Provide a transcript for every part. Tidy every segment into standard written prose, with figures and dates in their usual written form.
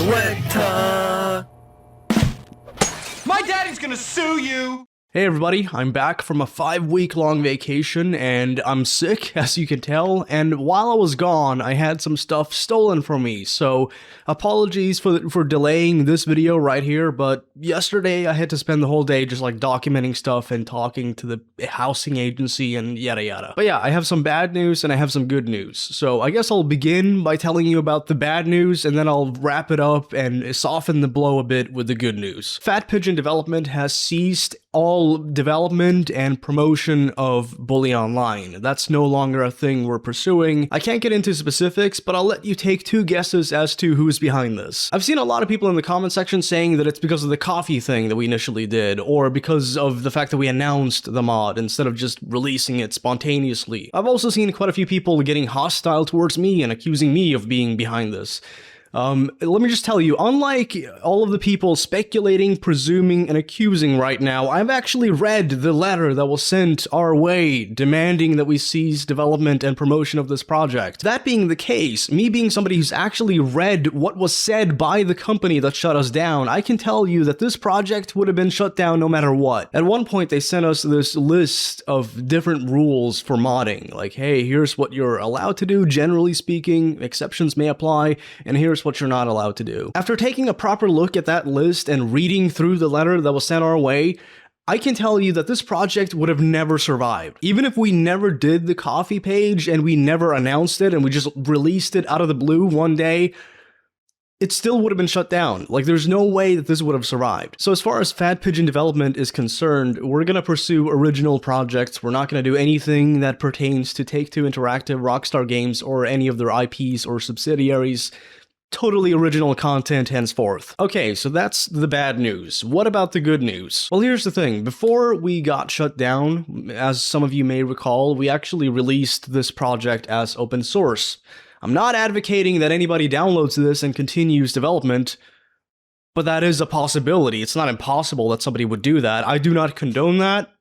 SWEGTA! My daddy's gonna sue you! Hey everybody, I'm back from a 5-week-long vacation, and I'm sick, as you can tell, and while I was gone, I had some stuff stolen from me, so apologies for delaying this video right here, but yesterday I had to spend the whole day just like documenting stuff and talking to the housing agency and yada yada. But yeah, I have some bad news and I have some good news, so I guess I'll begin by telling you about the bad news, and then I'll wrap it up and soften the blow a bit with the good news. Fat Pigeon Development has ceased all development and promotion of Bully Online. That's no longer a thing we're pursuing. I can't get into specifics, but I'll let you take 2 guesses as to who's behind this. I've seen a lot of people in the comment section saying that it's because of the coffee thing that we initially did, or because of the fact that we announced the mod instead of just releasing it spontaneously. I've also seen quite a few people getting hostile towards me and accusing me of being behind this. Let me just tell you, unlike all of the people speculating, presuming, and accusing right now, I've actually read the letter that was sent our way demanding that we cease development and promotion of this project. That being the case, me being somebody who's actually read what was said by the company that shut us down, I can tell you that this project would have been shut down no matter what. At one point, they sent us this list of different rules for modding, like, hey, here's what you're allowed to do, generally speaking, exceptions may apply, and here's what you're not allowed to do. After taking a proper look at that list and reading through the letter that was sent our way, I can tell you that this project would have never survived. Even if we never did the coffee page and we never announced it and we just released it out of the blue one day, it still would have been shut down. Like, there's no way that this would have survived. So as far as Fat Pigeon Development is concerned, we're gonna pursue original projects. We're not gonna do anything that pertains to Take-Two Interactive, Rockstar Games, or any of their IPs or subsidiaries. Totally original content henceforth. Okay, so that's the bad news. What about the good news? Well, here's the thing. Before we got shut down, as some of you may recall, we actually released this project as open source. I'm not advocating that anybody downloads this and continues development, but that is a possibility. It's not impossible that somebody would do that. I do not condone that,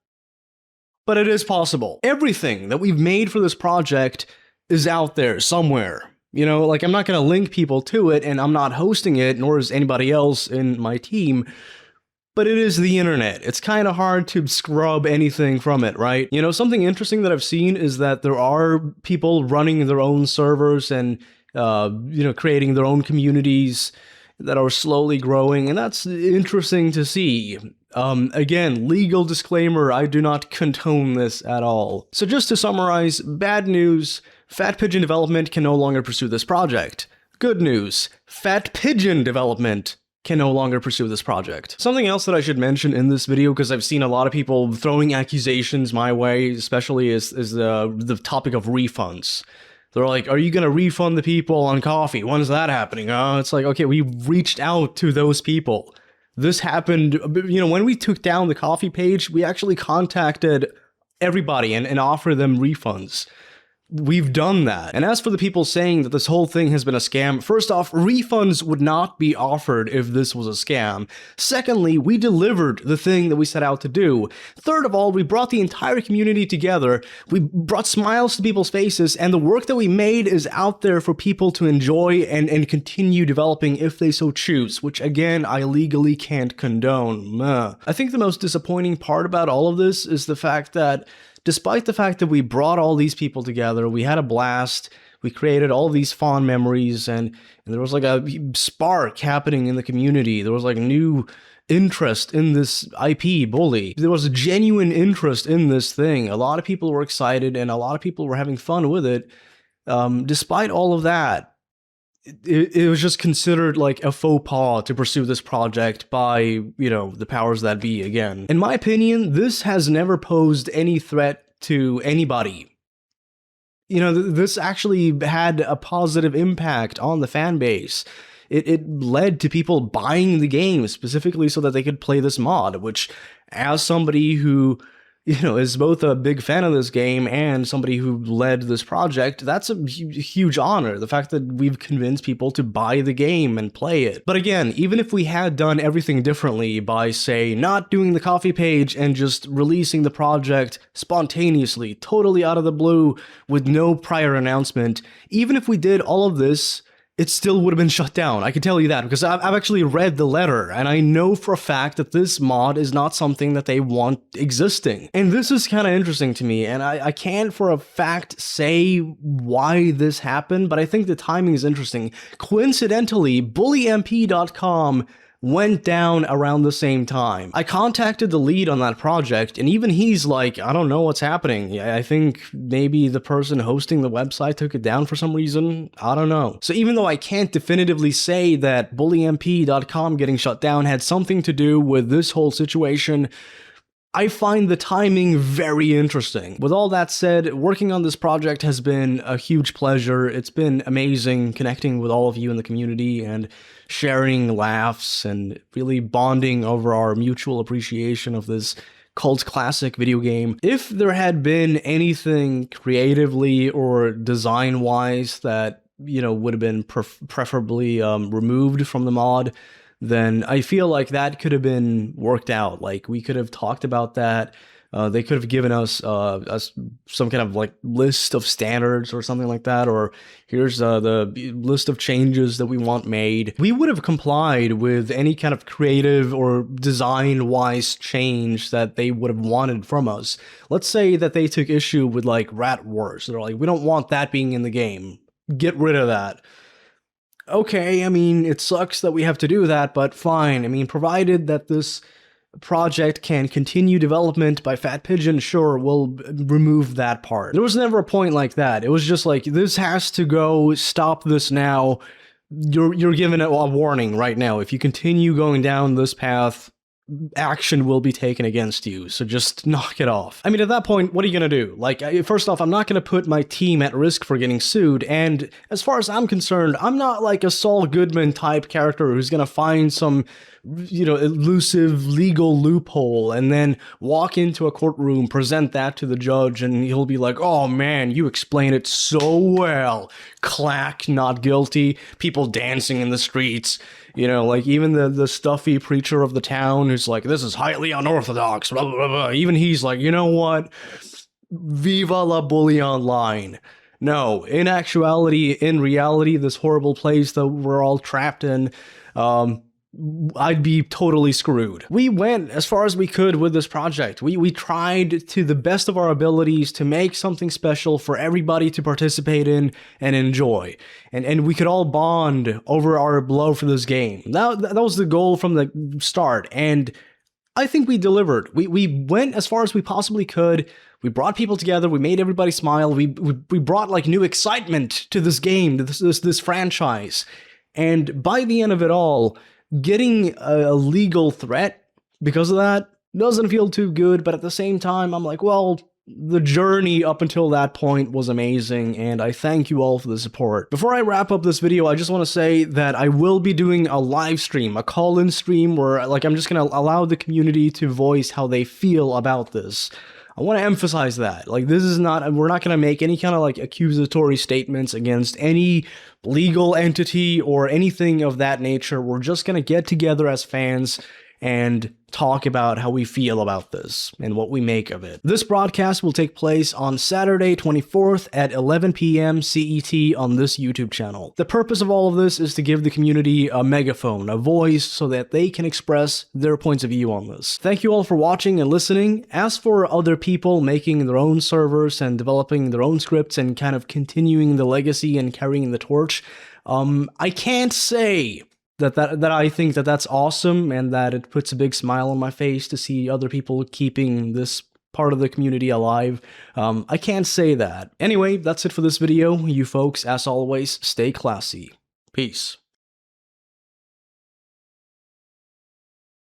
but it is possible. Everything that we've made for this project is out there somewhere. You know, like, I'm not going to link people to it, and I'm not hosting it, nor is anybody else in my team, but it is the internet. It's kind of hard to scrub anything from it, right? You know, something interesting that I've seen is that there are people running their own servers and, you know, creating their own communities that are slowly growing, and that's interesting to see. Again, legal disclaimer, I do not condone this at all. So just to summarize, bad news, Fat Pigeon Development can no longer pursue this project. Good news, Fat Pigeon Development can no longer pursue this project. Something else that I should mention in this video, because I've seen a lot of people throwing accusations my way, especially is the topic of refunds. They're like, are you gonna refund the people on coffee? When is that happening? It's like, okay, we reached out to those people. This happened, you know, when we took down the coffee page, we actually contacted everybody and offered them refunds. We've done that. And as for the people saying that this whole thing has been a scam, first off, refunds would not be offered if this was a scam. Secondly, we delivered the thing that we set out to do. Third of all, we brought the entire community together. We brought smiles to people's faces, and the work that we made is out there for people to enjoy and continue developing if they so choose, which again, I legally can't condone. I think the most disappointing part about all of this is the fact that despite the fact that we brought all these people together, we had a blast, we created all these fond memories, and there was like a spark happening in the community. There was like new interest in this IP, Bully. There was a genuine interest in this thing. A lot of people were excited, and a lot of people were having fun with it. Despite all of that, it was just considered like a faux pas to pursue this project by, you know, the powers that be again. In my opinion, this has never posed any threat to anybody. You know, this actually had a positive impact on the fan base. It led to people buying the game specifically so that they could play this mod, which, as somebody who, you know, is both a big fan of this game and somebody who led this project, that's a huge honor, the fact that we've convinced people to buy the game and play it. But again, even if we had done everything differently by, say, not doing the coffee page and just releasing the project spontaneously, totally out of the blue, with no prior announcement, even if we did all of this, it still would have been shut down. I can tell you that because I've actually read the letter and I know for a fact that this mod is not something that they want existing. And this is kind of interesting to me, and I can't for a fact say why this happened, but I think the timing is interesting. Coincidentally, bullymp.com went down around the same time. I contacted the lead on that project, and even he's like, I don't know what's happening. I think maybe the person hosting the website took it down for some reason. I don't know. So even though I can't definitively say that bullymp.com getting shut down had something to do with this whole situation, I find the timing very interesting. With all that said, working on this project has been a huge pleasure. It's been amazing connecting with all of you in the community and sharing laughs and really bonding over our mutual appreciation of this cult classic video game. If there had been anything creatively or design-wise that, you know, would have been preferably removed from the mod, then I feel like that could have been worked out. Like, we could have talked about that. They could have given us some kind of like list of standards or something like that, or here's the list of changes that we want made. We would have complied with any kind of creative or design-wise change that they would have wanted from us. Let's say that they took issue with like Rat Wars. They're like, we don't want that being in the game. Get rid of that. Okay, I mean, it sucks that we have to do that, but fine. I mean, provided that this project can continue development by Fat Pigeon, sure, we'll remove that part. There was never a point like that. It was just like, this has to go, stop this now. You're given a warning right now. If you continue going down this path, action will be taken against you, so just knock it off. I mean, at that point, what are you gonna do? Like, first off, I'm not gonna put my team at risk for getting sued, and as far as I'm concerned, I'm not like a Saul Goodman type character who's gonna find some, you know, elusive legal loophole and then walk into a courtroom, present that to the judge, and he'll be like, oh man, you explain it so well. Clack, not guilty. People dancing in the streets. You know, like even the stuffy preacher of the town who's like, this is highly unorthodox, blah, blah, blah. Even he's like, you know what? Viva la bully online. No, in actuality, in reality, this horrible place that we're all trapped in, I'd be totally screwed. We went as far as we could with this project. We tried to the best of our abilities to make something special for everybody to participate in and enjoy. And we could all bond over our love for this game. That was the goal from the start, and I think we delivered. We went as far as we possibly could. We brought people together. We made everybody smile. We brought like new excitement to this game, to this franchise. And by the end of it all, getting a legal threat because of that doesn't feel too good, but at the same time, I'm like, well, the journey up until that point was amazing, and I thank you all for the support. Before I wrap up this video, I just want to say that I will be doing a live stream, a call-in stream, where like I'm just going to allow the community to voice how they feel about this. I want to emphasize that. Like, this is not, we're not going to make any kind of like accusatory statements against any legal entity or anything of that nature. We're just going to get together as fans and talk about how we feel about this and what we make of it. This broadcast will take place on Saturday 24th at 11 p.m. CET on this YouTube channel. The purpose of all of this is to give the community a megaphone, a voice, so that they can express their points of view on this. Thank you all for watching and listening. As for other people making their own servers and developing their own scripts and kind of continuing the legacy and carrying the torch, I can't say that I think that that's awesome and that it puts a big smile on my face to see other people keeping this part of the community alive. I can't say that. Anyway, that's it for this video. You folks, as always, stay classy. Peace.